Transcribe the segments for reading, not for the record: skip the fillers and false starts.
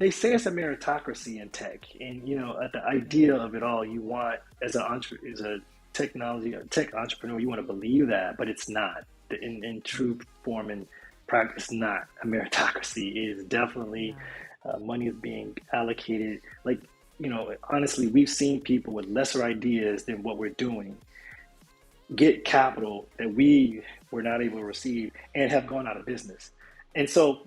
they say it's a meritocracy in tech, and the idea of it all, you want as a tech entrepreneur, you want to believe that, but it's not. In true form and practice, not a meritocracy. It is definitely money is being allocated. Like, honestly, we've seen people with lesser ideas than what we're doing get capital that we were not able to receive and have gone out of business. And so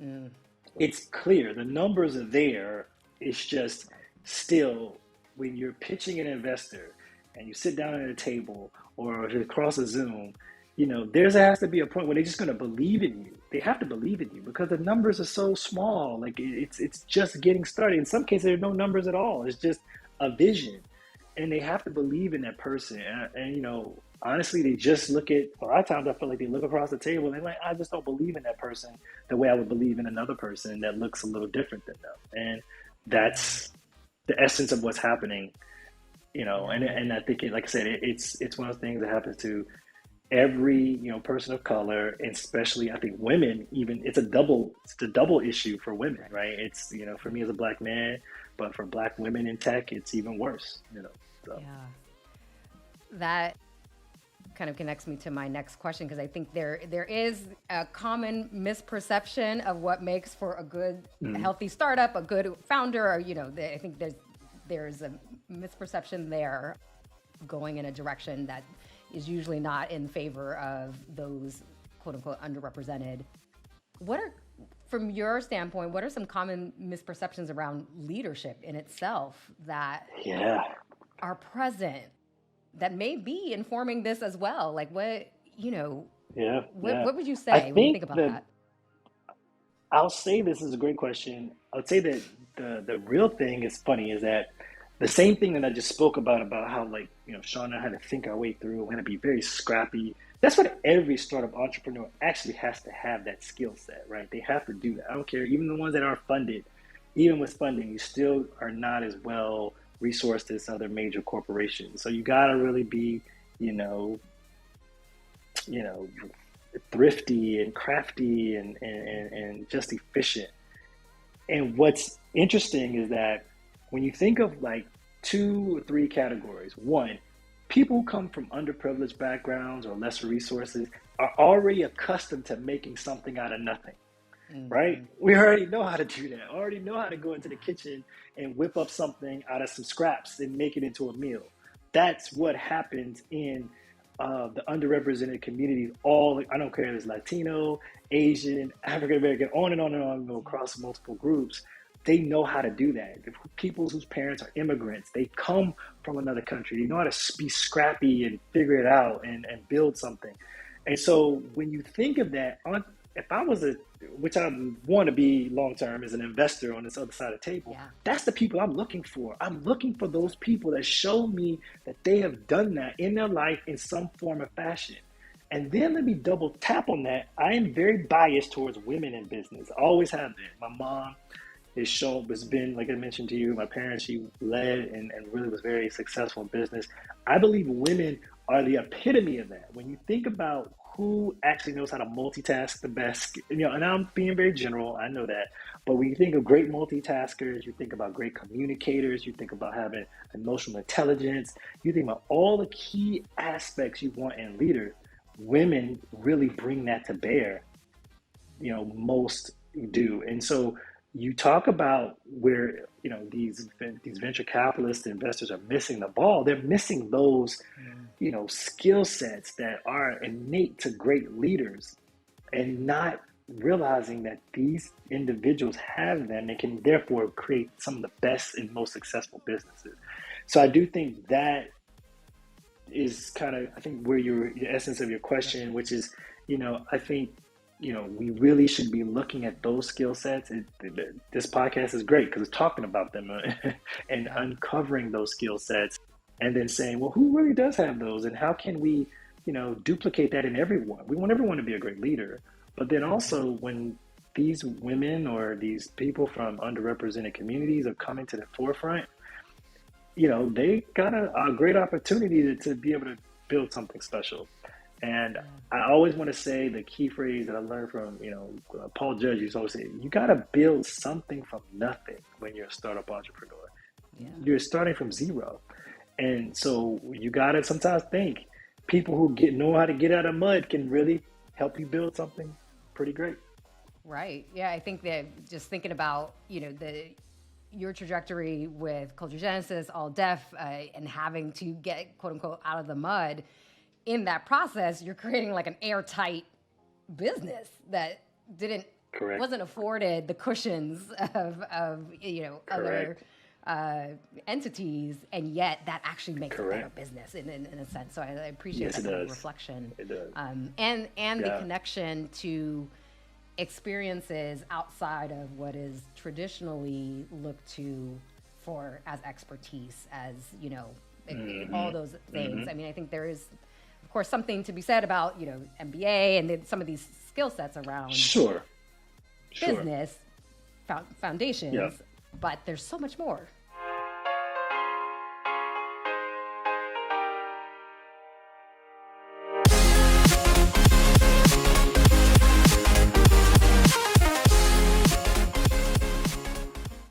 it's clear the numbers are there. It's just still, when you're pitching an investor and you sit down at a table or across a Zoom, there has to be a point where they're just going to believe in you. They have to believe in you because the numbers are so small. Like, it's just getting started. In some cases, there are no numbers at all. It's just a vision, and they have to believe in that person. And honestly, they just look at. A lot of times, I feel like they look across the table and they're like, I just don't believe in that person the way I would believe in another person that looks a little different than them. And that's the essence of what's happening. And I think, like I said, it's one of the things that happens to every person of color, and especially I think women. Even it's a double issue for women, right? It's for me as a Black man, but for Black women in tech, it's even worse. So. Yeah, that kind of connects me to my next question, because I think there is a common misperception of what makes for a good, healthy startup, a good founder, or I think there's a misperception there going in a direction that is usually not in favor of those quote unquote underrepresented. From your standpoint, what are some common misperceptions around leadership in itself that are present that may be informing this as well? Like what would you say when you think about that? I'll say this is a great question. I would say that the real thing is funny is that the same thing that I just spoke about how Sean and I had to think our way through, had to be very scrappy. That's what every startup entrepreneur actually has to have, that skill set, right? They have to do that. I don't care, even the ones that aren't funded, even with funding, you still are not as well resourced as other major corporations. So you gotta really be, thrifty and crafty and just efficient. And what's interesting is that when you think of like 2 or 3 categories, one, people who come from underprivileged backgrounds or lesser resources are already accustomed to making something out of nothing, right? We already know how to do that. Already know how to go into the kitchen and whip up something out of some scraps and make it into a meal. That's what happens in the underrepresented communities. I don't care if it's Latino, Asian, African American, on and on and on, across multiple groups. They know how to do that. People whose parents are immigrants, they come from another country. They know how to be scrappy and figure it out and build something. And so when you think of that, if I was which I want to be long-term as an investor on this other side of the table, that's the people I'm looking for. I'm looking for those people that show me that they have done that in their life in some form or fashion. And then let me double tap on that. I am very biased towards women in business. I always have been. My mom has been, like I mentioned to you, my parents, she led and really was very successful in business. I believe women are the epitome of that. When you think about who actually knows how to multitask the best, and I'm being very general, I know that, but when you think of great multitaskers, you think about great communicators, you think about having emotional intelligence, you think about all the key aspects you want in leaders, women really bring that to bear, most do. And so you talk about where these venture capitalists, investors are missing the ball. They're missing those skill sets that are innate to great leaders, and not realizing that these individuals have them and can therefore create some of the best and most successful businesses. So I do think that is kind of, I think, where the essence of your question, which is, I think we really should be looking at those skill sets. This podcast is great because it's talking about them and uncovering those skill sets, and then saying, well, who really does have those, and how can we, duplicate that in everyone? We want everyone to be a great leader, but then also when these women or these people from underrepresented communities are coming to the forefront, they got a great opportunity to be able to build something special. And I always want to say the key phrase that I learned from, Paul Judge used to always say, you got to build something from nothing when you're a startup entrepreneur. Yeah. You're starting from zero. And so you got to sometimes think people who know how to get out of mud can really help you build something pretty great. Right. Yeah. I think that just thinking about, your trajectory with Culture Genesis, All Def, and having to get quote unquote out of the mud, in that process, you're creating like an airtight business that wasn't afforded the cushions of other entities, and yet that actually makes a better business in a sense. So I appreciate that kind of reflection. It does. And the connection to experiences outside of what is traditionally looked to for as expertise, as all those things. I mean, I think there is, of course, something to be said about MBA and then some of these skill sets around business foundations, but there's so much more.